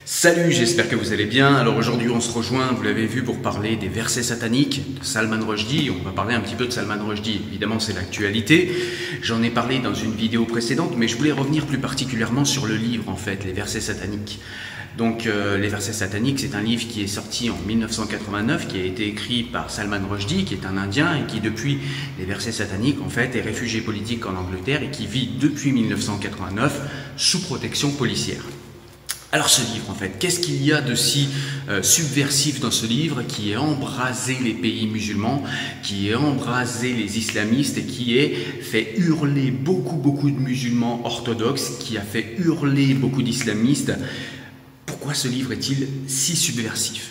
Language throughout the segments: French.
Salut, j'espère que vous allez bien. Alors aujourd'hui on se rejoint, vous l'avez vu, pour parler des versets sataniques de Salman Rushdie. On va parler un petit peu de Salman Rushdie, évidemment c'est l'actualité. J'en ai parlé dans une vidéo précédente, mais je voulais revenir plus particulièrement sur le livre en fait, les versets sataniques. Donc les versets sataniques, c'est un livre qui est sorti en 1989, qui a été écrit par Salman Rushdie, qui est un Indien et qui depuis les versets sataniques en fait est réfugié politique en Angleterre et qui vit depuis 1989 sous protection policière. Alors ce livre en fait, qu'est-ce qu'il y a de si subversif dans ce livre qui a embrasé les pays musulmans, qui a embrasé les islamistes et qui a fait hurler beaucoup de musulmans orthodoxes, qui a fait hurler beaucoup d'islamistes? Pourquoi ce livre est-il si subversif?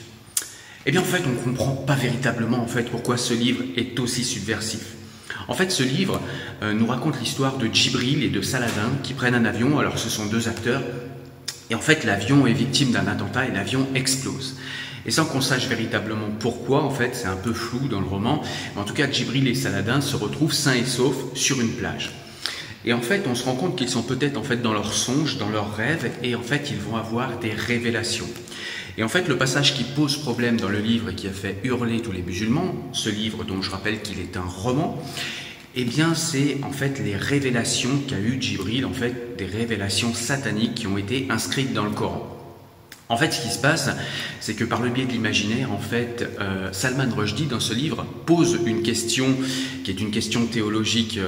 Eh bien en fait on ne comprend pas véritablement en fait pourquoi ce livre est aussi subversif. En fait ce livre nous raconte l'histoire de Djibril et de Saladin qui prennent un avion. Alors ce sont deux acteurs. Et en fait, l'avion est victime d'un attentat et l'avion explose. Et sans qu'on sache véritablement pourquoi, en fait, c'est un peu flou dans le roman, mais en tout cas, Djibril et Saladin se retrouvent sains et saufs sur une plage. Et en fait, on se rend compte qu'ils sont peut-être en fait dans leurs songes, dans leurs rêves, et en fait, ils vont avoir des révélations. Et en fait, le passage qui pose problème dans le livre et qui a fait hurler tous les musulmans, ce livre dont je rappelle qu'il est un roman, eh bien, c'est en fait les révélations qu'a eu Djibril, en fait, des révélations sataniques qui ont été inscrites dans le Coran. En fait, ce qui se passe, c'est que par le biais de l'imaginaire, en fait, Salman Rushdie, dans ce livre, pose une question qui est une question théologique,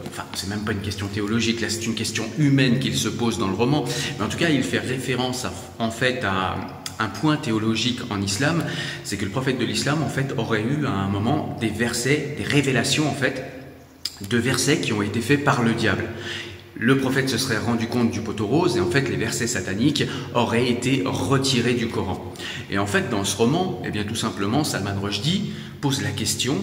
enfin, c'est même pas une question théologique, là, c'est une question humaine qu'il se pose dans le roman, mais en tout cas, il fait référence, en fait, à un point théologique en islam, c'est que le prophète de l'islam, en fait, aurait eu à un moment des versets, des révélations, en fait, de versets qui ont été faits par le diable. Le prophète se serait rendu compte du poteau rose et en fait les versets sataniques auraient été retirés du Coran. Et en fait dans ce roman, eh bien tout simplement Salman Rushdie pose la question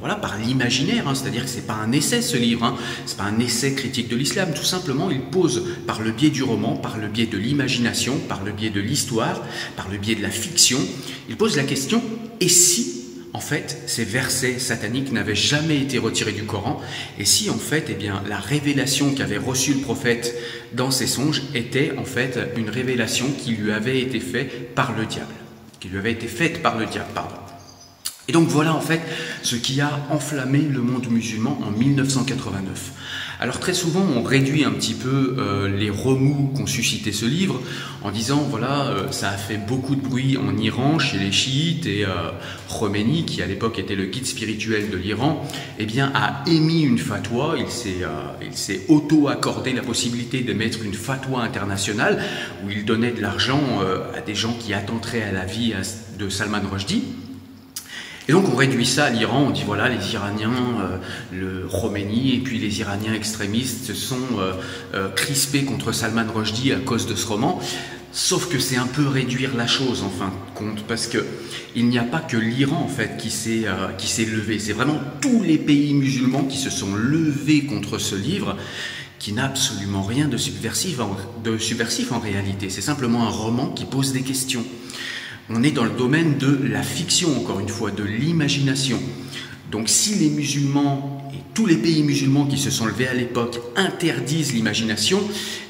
voilà, par l'imaginaire, hein, c'est-à-dire que c'est pas un essai ce livre, hein, c'est pas un essai critique de l'islam, tout simplement il pose par le biais du roman, par le biais de l'imagination, par le biais de l'histoire, par le biais de la fiction, il pose la question, et si en fait, ces versets sataniques n'avaient jamais été retirés du Coran, et si en fait, eh bien, la révélation qu'avait reçue le prophète dans ses songes était en fait une révélation qui lui avait été faite par le diable, pardon. Et donc voilà en fait ce qui a enflammé le monde musulman en 1989. Alors très souvent on réduit un petit peu les remous qu'ont suscité ce livre en disant voilà ça a fait beaucoup de bruit en Iran chez les chiites et Khomeini qui à l'époque était le guide spirituel de l'Iran, eh bien a émis une fatwa, il s'est auto-accordé la possibilité d'émettre une fatwa internationale où il donnait de l'argent à des gens qui attenteraient à la vie de Salman Rushdie. Et donc on réduit ça à l'Iran, on dit voilà les Iraniens, le Khomeini et puis les Iraniens extrémistes se sont crispés contre Salman Rushdie à cause de ce roman. Sauf que c'est un peu réduire la chose en fin de compte, parce que il n'y a pas que l'Iran en fait qui s'est levé, c'est vraiment tous les pays musulmans qui se sont levés contre ce livre, qui n'a absolument rien de subversif en réalité. C'est simplement un roman qui pose des questions. On est dans le domaine de la fiction, encore une fois, de l'imagination. Donc si les musulmans et tous les pays musulmans qui se sont levés à l'époque interdisent l'imagination,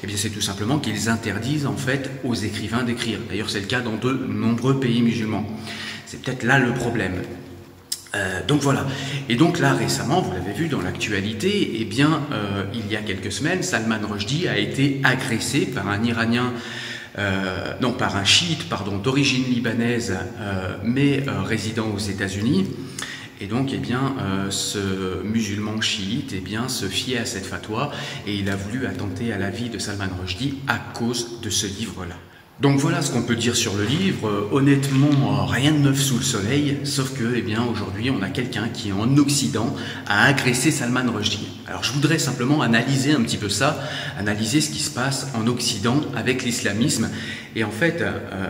eh bien c'est tout simplement qu'ils interdisent en fait aux écrivains d'écrire. D'ailleurs c'est le cas dans de nombreux pays musulmans. C'est peut-être là le problème. Donc voilà. Et donc là récemment, vous l'avez vu dans l'actualité, eh bien il y a quelques semaines, Salman Rushdie a été agressé par un Iranien. Par un chiite d'origine libanaise mais résident aux États-Unis. Et donc eh bien, ce musulman chiite eh bien, se fiait à cette fatwa et il a voulu attenter à la vie de Salman Rushdie à cause de ce livre-là. Donc voilà ce qu'on peut dire sur le livre. Honnêtement, rien de neuf sous le soleil, sauf que eh bien, aujourd'hui on a quelqu'un qui en Occident a agressé Salman Rushdie. Alors je voudrais simplement analyser un petit peu ça, analyser ce qui se passe en Occident avec l'islamisme et en fait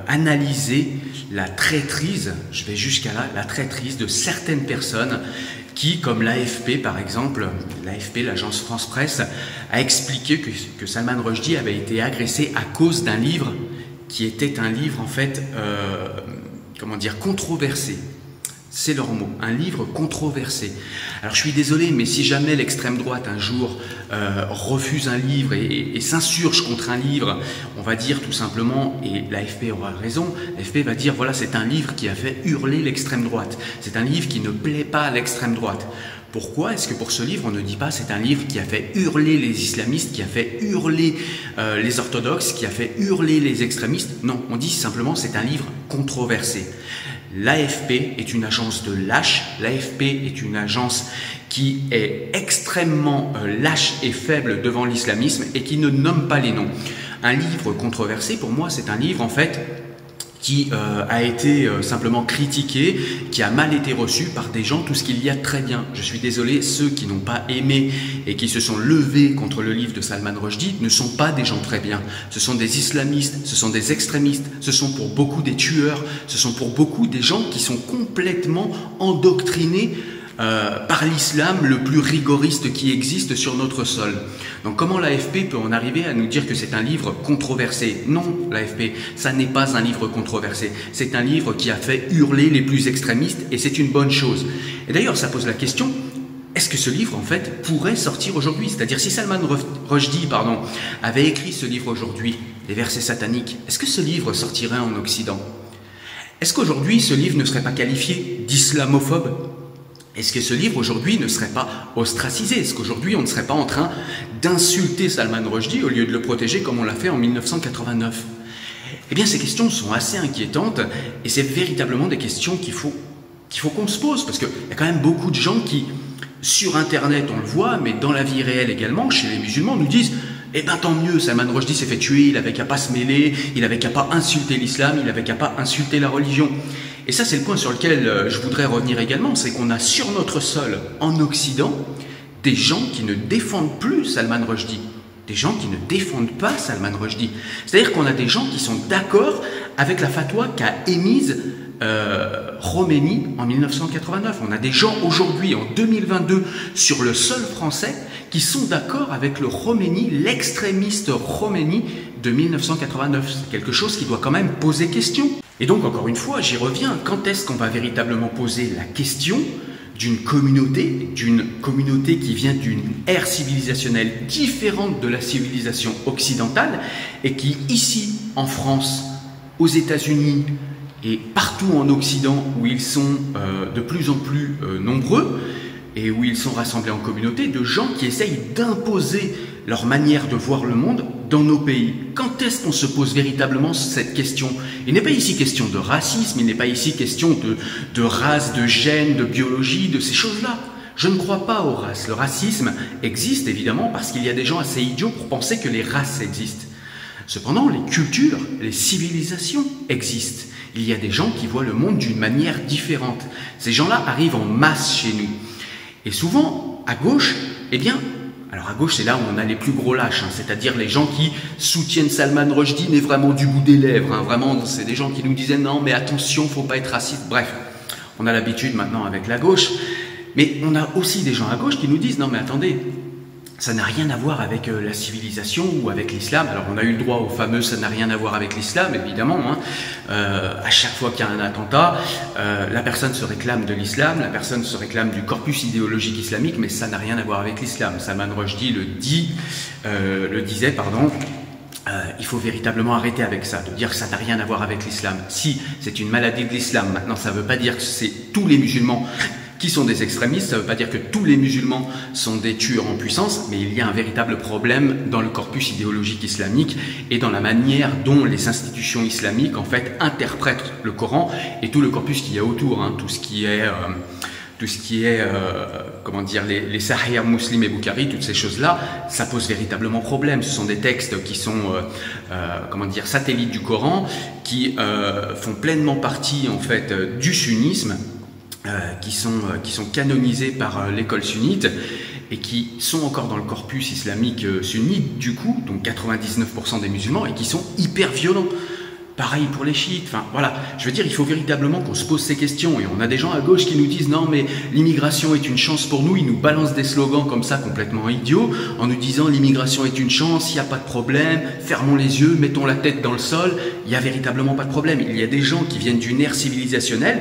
analyser la traîtrise, je vais jusqu'à là, la traîtrise de certaines personnes qui, comme l'AFP par exemple, l'AFP, l'agence France Presse, a expliqué que Salman Rushdie avait été agressé à cause d'un livre qui était un livre en fait, controversé. C'est leur mot, un livre controversé. Alors je suis désolé, mais si jamais l'extrême droite un jour refuse un livre et s'insurge contre un livre, on va dire tout simplement, et l'AFP aura raison, l'AFP va dire voilà, c'est un livre qui a fait hurler l'extrême droite. C'est un livre qui ne plaît pas à l'extrême droite. Pourquoi est-ce que pour ce livre, on ne dit pas c'est un livre qui a fait hurler les islamistes, qui a fait hurler les orthodoxes, qui a fait hurler les extrémistes? Non, on dit simplement c'est un livre controversé. L'AFP est une agence de lâches, l'AFP est une agence qui est extrêmement lâche et faible devant l'islamisme et qui ne nomme pas les noms. Un livre controversé, pour moi, c'est un livre en fait qui a été simplement critiqué, qui a mal été reçu par des gens, tout ce qu'il y a très bien. Je suis désolé, ceux qui n'ont pas aimé et qui se sont levés contre le livre de Salman Rushdie ne sont pas des gens très bien. Ce sont des islamistes, ce sont des extrémistes, ce sont pour beaucoup des tueurs, ce sont pour beaucoup des gens qui sont complètement endoctrinés par l'islam le plus rigoriste qui existe sur notre sol. Donc comment l'AFP peut en arriver à nous dire que c'est un livre controversé? Non, l'AFP, ça n'est pas un livre controversé. C'est un livre qui a fait hurler les plus extrémistes et c'est une bonne chose. Et d'ailleurs, ça pose la question, est-ce que ce livre, en fait, pourrait sortir aujourd'hui? C'est-à-dire, si Salman Rushdie, avait écrit ce livre aujourd'hui, les versets sataniques, est-ce que ce livre sortirait en Occident? Est-ce qu'aujourd'hui, ce livre ne serait pas qualifié d'islamophobe? Est-ce que ce livre aujourd'hui ne serait pas ostracisé? Est-ce qu'aujourd'hui on ne serait pas en train d'insulter Salman Rushdie au lieu de le protéger comme on l'a fait en 1989? Eh bien ces questions sont assez inquiétantes et c'est véritablement des questions qu'il faut qu'on se pose parce qu'il y a quand même beaucoup de gens qui, sur internet on le voit, mais dans la vie réelle également, chez les musulmans, nous disent eh ben tant mieux, Salman Rushdie s'est fait tuer, il avait qu'à pas se mêler, il avait qu'à pas insulter l'islam, il avait qu'à pas insulter la religion. Et ça, c'est le point sur lequel je voudrais revenir également, c'est qu'on a sur notre sol, en Occident, des gens qui ne défendent plus Salman Rushdie, des gens qui ne défendent pas Salman Rushdie. C'est-à-dire qu'on a des gens qui sont d'accord avec la fatwa qu'a émise Khomeini en 1989. On a des gens aujourd'hui, en 2022, sur le sol français, qui sont d'accord avec le Khomeini, l'extrémiste Khomeini de 1989. C'est quelque chose qui doit quand même poser question. Et donc, encore une fois, j'y reviens, quand est-ce qu'on va véritablement poser la question d'une communauté qui vient d'une ère civilisationnelle différente de la civilisation occidentale et qui, ici, en France, aux États-Unis et partout en Occident où ils sont de plus en plus nombreux et où ils sont rassemblés en communauté, de gens qui essayent d'imposer leur manière de voir le monde dans nos pays. Quand est-ce qu'on se pose véritablement cette question? Il n'est pas ici question de racisme, il n'est pas ici question de race, de gène, de biologie, de ces choses-là. Je ne crois pas aux races. Le racisme existe évidemment parce qu'il y a des gens assez idiots pour penser que les races existent. Cependant, les cultures, les civilisations existent. Il y a des gens qui voient le monde d'une manière différente. Ces gens-là arrivent en masse chez nous. Et souvent, à gauche, eh bien, alors à gauche, c'est là où on a les plus gros lâches, hein, c'est-à-dire les gens qui soutiennent Salman Rushdie, mais vraiment du bout des lèvres. Hein, vraiment, c'est des gens qui nous disaient non, mais attention, faut pas être raciste. Bref, on a l'habitude maintenant avec la gauche. Mais on a aussi des gens à gauche qui nous disent non, mais attendez, ça n'a rien à voir avec la civilisation ou avec l'islam. Alors on a eu le droit au fameux ça n'a rien à voir avec l'islam, évidemment. Hein. À chaque fois qu'il y a un attentat, la personne se réclame de l'islam, la personne se réclame du corpus idéologique islamique, mais ça n'a rien à voir avec l'islam. Salman Rushdie le disait. Il faut véritablement arrêter avec ça, de dire que ça n'a rien à voir avec l'islam. Si c'est une maladie de l'islam, maintenant ça ne veut pas dire que c'est tous les musulmans qui sont des extrémistes, ça ne veut pas dire que tous les musulmans sont des tueurs en puissance, mais il y a un véritable problème dans le corpus idéologique islamique et dans la manière dont les institutions islamiques en fait interprètent le Coran et tout le corpus qu'il y a autour, hein, tout ce qui est comment dire, les Sahih Muslim et Bukhari, toutes ces choses-là, ça pose véritablement problème. Ce sont des textes qui sont, comment dire, satellites du Coran, qui font pleinement partie en fait du sunnisme, qui sont canonisés par l'école sunnite et qui sont encore dans le corpus islamique sunnite du coup, donc 99% des musulmans, et qui sont hyper violents. Pareil pour les chiites, enfin voilà, je veux dire, il faut véritablement qu'on se pose ces questions et on a des gens à gauche qui nous disent non mais l'immigration est une chance pour nous, ils nous balancent des slogans comme ça complètement idiots en nous disant l'immigration est une chance, il n'y a pas de problème, fermons les yeux, mettons la tête dans le sol, il n'y a véritablement pas de problème. Il y a des gens qui viennent d'une ère civilisationnelle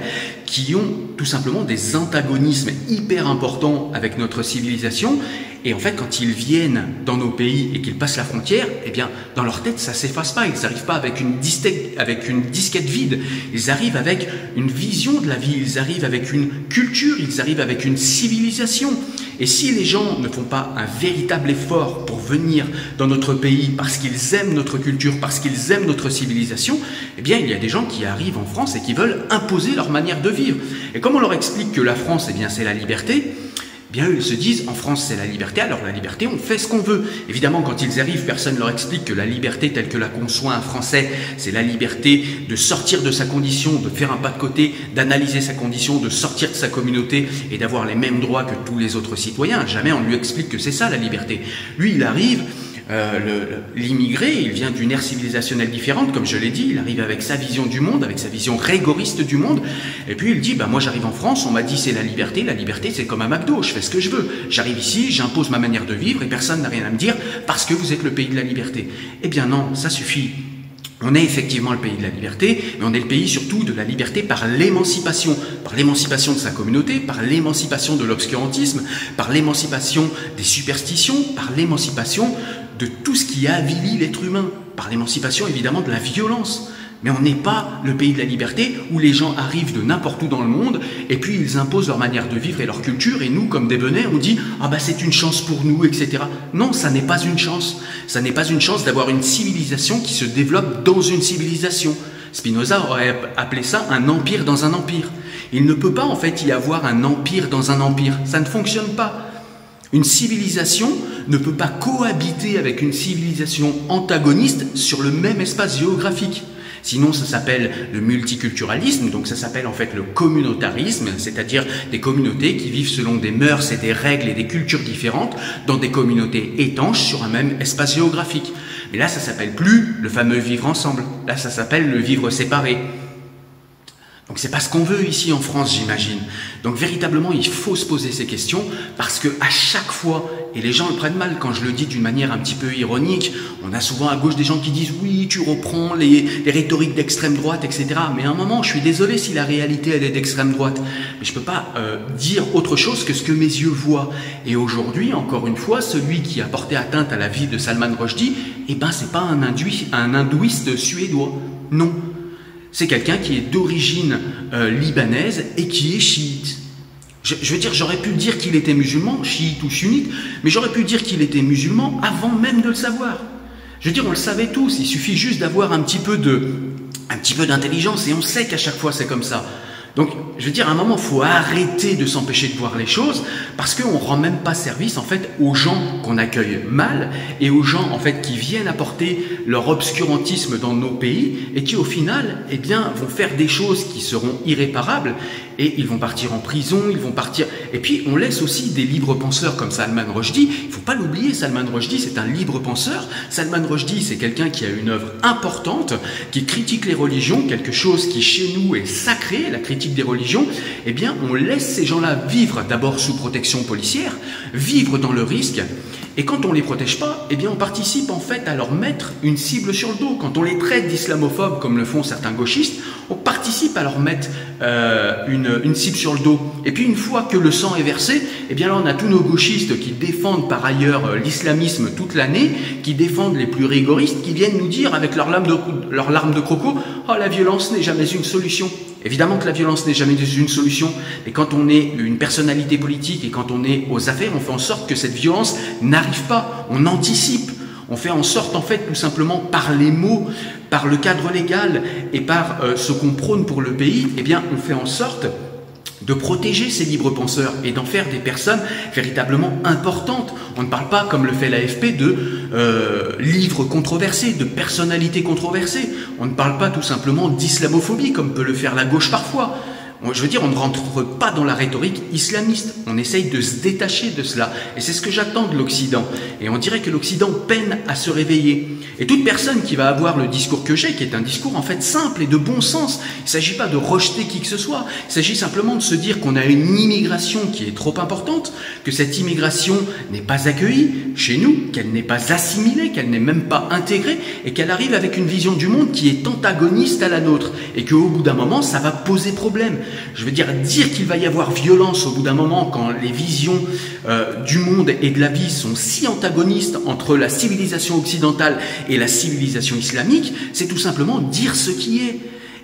qui ont tout simplement des antagonismes hyper importants avec notre civilisation. Et en fait, quand ils viennent dans nos pays et qu'ils passent la frontière, eh bien, dans leur tête, ça s'efface pas. Ils n'arrivent pas avec une disquette vide. Ils arrivent avec une vision de la vie. Ils arrivent avec une culture. Ils arrivent avec une civilisation. Et si les gens ne font pas un véritable effort pour venir dans notre pays parce qu'ils aiment notre culture, parce qu'ils aiment notre civilisation, eh bien, il y a des gens qui arrivent en France et qui veulent imposer leur manière de vivre. Et comme on leur explique que la France, eh bien, c'est la liberté, eh bien, eux, ils se disent, en France, c'est la liberté, alors la liberté, on fait ce qu'on veut. Évidemment, quand ils arrivent, personne ne leur explique que la liberté telle que la conçoit un Français, c'est la liberté de sortir de sa condition, de faire un pas de côté, d'analyser sa condition, de sortir de sa communauté et d'avoir les mêmes droits que tous les autres citoyens. Jamais on lui explique que c'est ça, la liberté. Lui, il arrive... l'immigré, il vient d'une ère civilisationnelle différente, comme je l'ai dit, il arrive avec sa vision du monde, avec sa vision rigoriste du monde, et puis il dit, bah, moi j'arrive en France, on m'a dit c'est la liberté c'est comme un McDo, je fais ce que je veux, j'arrive ici, j'impose ma manière de vivre et personne n'a rien à me dire parce que vous êtes le pays de la liberté. Eh bien non, ça suffit. On est effectivement le pays de la liberté, mais on est le pays surtout de la liberté par l'émancipation de sa communauté, par l'émancipation de l'obscurantisme, par l'émancipation des superstitions, par l'émancipation de tout ce qui avilit l'être humain, par l'émancipation évidemment de la violence. Mais on n'est pas le pays de la liberté où les gens arrivent de n'importe où dans le monde et puis ils imposent leur manière de vivre et leur culture et nous, comme des benets, on dit « Ah bah c'est une chance pour nous, etc. » Non, ça n'est pas une chance. Ça n'est pas une chance d'avoir une civilisation qui se développe dans une civilisation. Spinoza aurait appelé ça un empire dans un empire. Il ne peut pas en fait y avoir un empire dans un empire. Ça ne fonctionne pas. Une civilisation ne peut pas cohabiter avec une civilisation antagoniste sur le même espace géographique. Sinon, ça s'appelle le multiculturalisme, donc ça s'appelle en fait le communautarisme, c'est-à-dire des communautés qui vivent selon des mœurs et des règles et des cultures différentes dans des communautés étanches sur un même espace géographique. Mais là, ça s'appelle plus le fameux vivre ensemble. Là, ça s'appelle le vivre séparé. Donc c'est pas ce qu'on veut ici en France, j'imagine. Donc véritablement, il faut se poser ces questions parce que à chaque fois, et les gens le prennent mal quand je le dis d'une manière un petit peu ironique, on a souvent à gauche des gens qui disent « oui, tu reprends les rhétoriques d'extrême droite, etc. » Mais à un moment, je suis désolé si la réalité, elle est d'extrême droite. Mais je peux pas dire autre chose que ce que mes yeux voient. Et aujourd'hui, encore une fois, celui qui a porté atteinte à la vie de Salman Rushdie, eh ben c'est pas un hindouiste suédois. Non. C'est quelqu'un qui est d'origine libanaise et qui est chiite. Je veux dire, j'aurais pu dire qu'il était musulman, chiite ou sunnite, mais j'aurais pu dire qu'il était musulman avant même de le savoir. Je veux dire, on le savait tous, il suffit juste d'avoir un petit peu d'intelligence et on sait qu'à chaque fois c'est comme ça. Donc, je veux dire, à un moment, il faut arrêter de s'empêcher de voir les choses parce qu'on ne rend même pas service, en fait, aux gens qu'on accueille mal et aux gens, en fait, qui viennent apporter leur obscurantisme dans nos pays et qui, au final, eh bien, vont faire des choses qui seront irréparables et ils vont partir en prison, ils vont partir... Et puis, on laisse aussi des libres penseurs comme Salman Rushdie. Il ne faut pas l'oublier, Salman Rushdie, c'est un libre penseur. Salman Rushdie, c'est quelqu'un qui a une œuvre importante, qui critique les religions, quelque chose qui, chez nous, est sacré, la critique des religions. Eh bien, on laisse ces gens-là vivre d'abord sous protection policière, vivre dans le risque, et quand on ne les protège pas, eh bien, on participe en fait à leur mettre une cible sur le dos. Quand on les traite d'islamophobes, comme le font certains gauchistes, on participe à leur mettre une cible sur le dos. Et puis, une fois que le sang est versé, eh bien là, on a tous nos gauchistes qui défendent par ailleurs l'islamisme toute l'année, qui défendent les plus rigoristes, qui viennent nous dire avec leurs larmes de croco, « Oh, la violence n'est jamais une solution ». Évidemment que la violence n'est jamais une solution, mais quand on est une personnalité politique et quand on est aux affaires, on fait en sorte que cette violence n'arrive pas, on anticipe, on fait en sorte en fait tout simplement par les mots, par le cadre légal et par ce qu'on prône pour le pays, eh bien on fait en sorte de protéger ces libres penseurs et d'en faire des personnes véritablement importantes. On ne parle pas, comme le fait l'AFP, de livres controversés, de personnalités controversées. On ne parle pas tout simplement d'islamophobie, comme peut le faire la gauche parfois. Je veux dire, on ne rentre pas dans la rhétorique islamiste. On essaye de se détacher de cela. Et c'est ce que j'attends de l'Occident. Et on dirait que l'Occident peine à se réveiller. Et toute personne qui va avoir le discours que j'ai, qui est un discours en fait simple et de bon sens, il ne s'agit pas de rejeter qui que ce soit. Il s'agit simplement de se dire qu'on a une immigration qui est trop importante, que cette immigration n'est pas accueillie chez nous, qu'elle n'est pas assimilée, qu'elle n'est même pas intégrée, et qu'elle arrive avec une vision du monde qui est antagoniste à la nôtre. Et qu'au bout d'un moment, ça va poser problème. Je veux dire qu'il va y avoir violence au bout d'un moment quand les visions du monde et de la vie sont si antagonistes entre la civilisation occidentale et la civilisation islamique, c'est tout simplement dire ce qui est.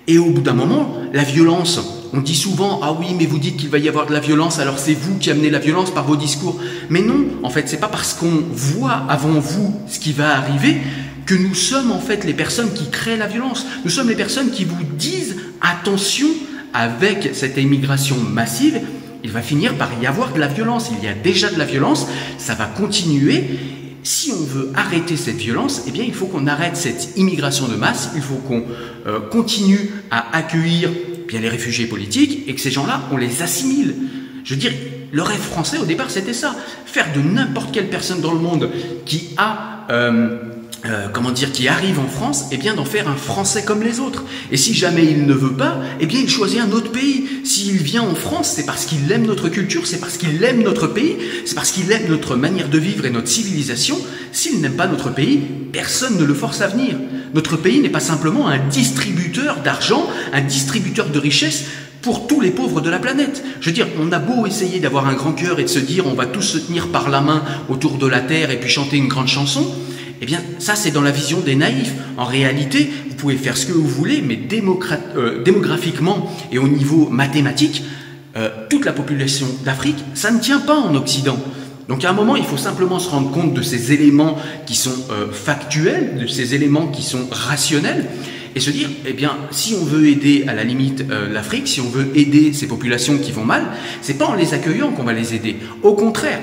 Et au bout d'un moment, la violence, on dit souvent « Ah oui, mais vous dites qu'il va y avoir de la violence, alors c'est vous qui amenez la violence par vos discours. » Mais non, en fait, c'est pas parce qu'on voit avant vous ce qui va arriver que nous sommes en fait les personnes qui créent la violence. Nous sommes les personnes qui vous disent « Attention, avec cette immigration massive, il va finir par y avoir de la violence. Il y a déjà de la violence, ça va continuer. » Si on veut arrêter cette violence, eh bien, il faut qu'on arrête cette immigration de masse, il faut qu'on continue à accueillir bien les réfugiés politiques et que ces gens-là, on les assimile. Je veux dire, le rêve français au départ, c'était ça. Faire de n'importe quelle personne dans le monde qui a... qui arrive en France, eh bien d'en faire un Français comme les autres. Et si jamais il ne veut pas, eh bien il choisit un autre pays. S'il vient en France, c'est parce qu'il aime notre culture, c'est parce qu'il aime notre pays, c'est parce qu'il aime notre manière de vivre et notre civilisation. S'il n'aime pas notre pays, personne ne le force à venir. Notre pays n'est pas simplement un distributeur d'argent, un distributeur de richesses pour tous les pauvres de la planète. Je veux dire, on a beau essayer d'avoir un grand cœur et de se dire on va tous se tenir par la main autour de la terre et puis chanter une grande chanson, eh bien, ça, c'est dans la vision des naïfs. En réalité, vous pouvez faire ce que vous voulez, mais démographiquement et au niveau mathématique, toute la population d'Afrique, ça ne tient pas en Occident. Donc, à un moment, il faut simplement se rendre compte de ces éléments qui sont factuels, de ces éléments qui sont rationnels, et se dire, eh bien, si on veut aider à la limite l'Afrique, si on veut aider ces populations qui vont mal, c'est pas en les accueillant qu'on va les aider. Au contraire.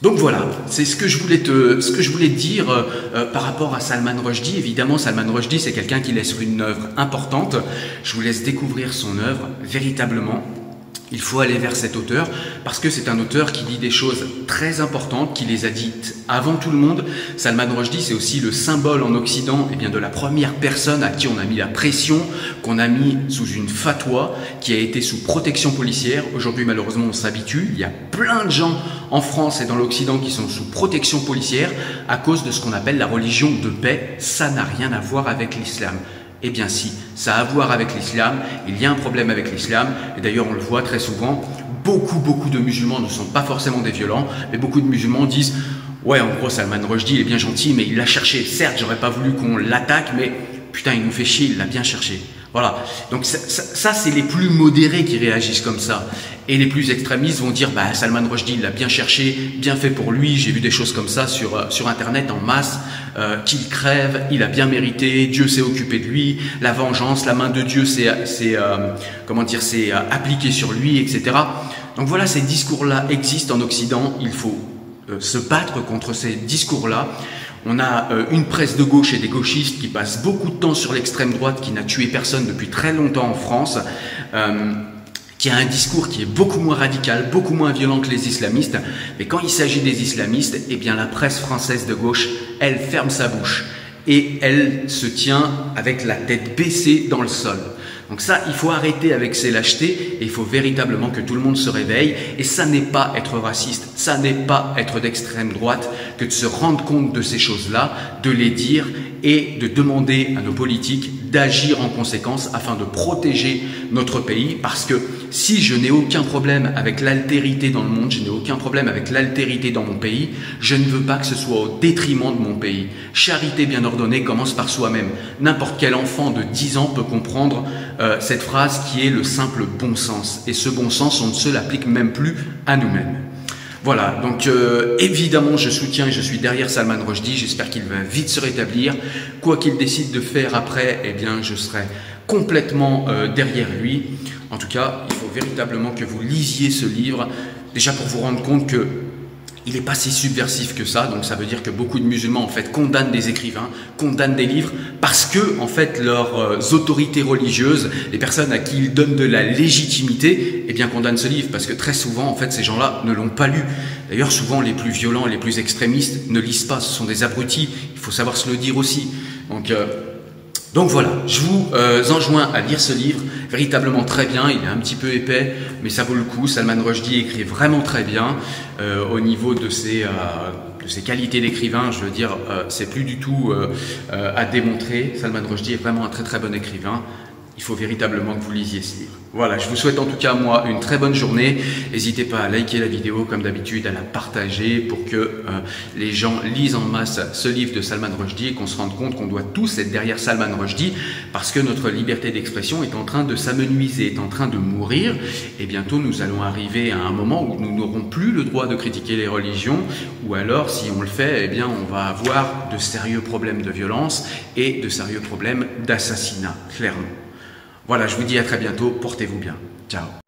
Donc voilà, c'est ce que je voulais te dire par rapport à Salman Rushdie. Évidemment, Salman Rushdie, c'est quelqu'un qui laisse une œuvre importante. Je vous laisse découvrir son œuvre véritablement. Il faut aller vers cet auteur parce que c'est un auteur qui dit des choses très importantes, qui les a dites avant tout le monde. Salman Rushdie, c'est aussi le symbole en Occident eh bien, de la première personne à qui on a mis la pression, qu'on a mis sous une fatwa, qui a été sous protection policière. Aujourd'hui, malheureusement, on s'habitue. Il y a plein de gens en France et dans l'Occident qui sont sous protection policière à cause de ce qu'on appelle la religion de paix. Ça n'a rien à voir avec l'islam. Eh bien si, ça a à voir avec l'islam, il y a un problème avec l'islam, et d'ailleurs on le voit très souvent, beaucoup de musulmans ne sont pas forcément des violents, mais beaucoup de musulmans disent « Ouais, en gros Salman Rushdie il est bien gentil, mais il l'a cherché, certes j'aurais pas voulu qu'on l'attaque, mais putain il nous fait chier, il l'a bien cherché ». Voilà, donc ça c'est les plus modérés qui réagissent comme ça. Et les plus extrémistes vont dire bah, Salman Rushdie il l'a bien cherché, bien fait pour lui, j'ai vu des choses comme ça sur internet en masse, qu'il crève, il a bien mérité, Dieu s'est occupé de lui, la vengeance, la main de Dieu s'est appliquée sur lui, etc. Donc voilà, ces discours-là existent en Occident, il faut se battre contre ces discours-là. On a une presse de gauche et des gauchistes qui passent beaucoup de temps sur l'extrême droite, qui n'a tué personne depuis très longtemps en France, qui a un discours qui est beaucoup moins radical, beaucoup moins violent que les islamistes. Mais quand il s'agit des islamistes, eh bien la presse française de gauche, elle ferme sa bouche et elle se tient avec la tête baissée dans le sol. Donc ça, il faut arrêter avec ces lâchetés et il faut véritablement que tout le monde se réveille. Et ça n'est pas être raciste, ça n'est pas être d'extrême droite que de se rendre compte de ces choses-là, de les dire et de demander à nos politiques d'agir en conséquence afin de protéger notre pays. Parce que si je n'ai aucun problème avec l'altérité dans le monde, je n'ai aucun problème avec l'altérité dans mon pays, je ne veux pas que ce soit au détriment de mon pays. Charité bien ordonnée commence par soi-même. N'importe quel enfant de 10 ans peut comprendre cette phrase qui est le simple bon sens. Et ce bon sens, on ne se l'applique même plus à nous-mêmes. Voilà, donc évidemment je soutiens et je suis derrière Salman Rushdie, j'espère qu'il va vite se rétablir. Quoi qu'il décide de faire après, eh bien je serai complètement derrière lui. En tout cas, il faut véritablement que vous lisiez ce livre, déjà pour vous rendre compte que il n'est pas si subversif que ça, donc ça veut dire que beaucoup de musulmans en fait condamnent des écrivains, condamnent des livres parce que en fait leurs autorités religieuses, les personnes à qui ils donnent de la légitimité, eh bien condamnent ce livre parce que très souvent en fait ces gens-là ne l'ont pas lu. D'ailleurs souvent les plus violents, les plus extrémistes ne lisent pas, ce sont des abrutis, il faut savoir se le dire aussi. Donc voilà, je vous enjoins à lire ce livre, véritablement très bien, il est un petit peu épais, mais ça vaut le coup. Salman Rushdie écrit vraiment très bien au niveau de ses qualités d'écrivain, je veux dire, c'est plus du tout à démontrer. Salman Rushdie est vraiment un très très bon écrivain. Il faut véritablement que vous lisiez ce livre. Voilà, je vous souhaite en tout cas, moi, une très bonne journée. N'hésitez pas à liker la vidéo, comme d'habitude, à la partager pour que les gens lisent en masse ce livre de Salman Rushdie et qu'on se rende compte qu'on doit tous être derrière Salman Rushdie parce que notre liberté d'expression est en train de s'amenuiser, est en train de mourir. Et bientôt, nous allons arriver à un moment où nous n'aurons plus le droit de critiquer les religions, ou alors, si on le fait, eh bien, on va avoir de sérieux problèmes de violence et de sérieux problèmes d'assassinat, clairement. Voilà, je vous dis à très bientôt, portez-vous bien. Ciao.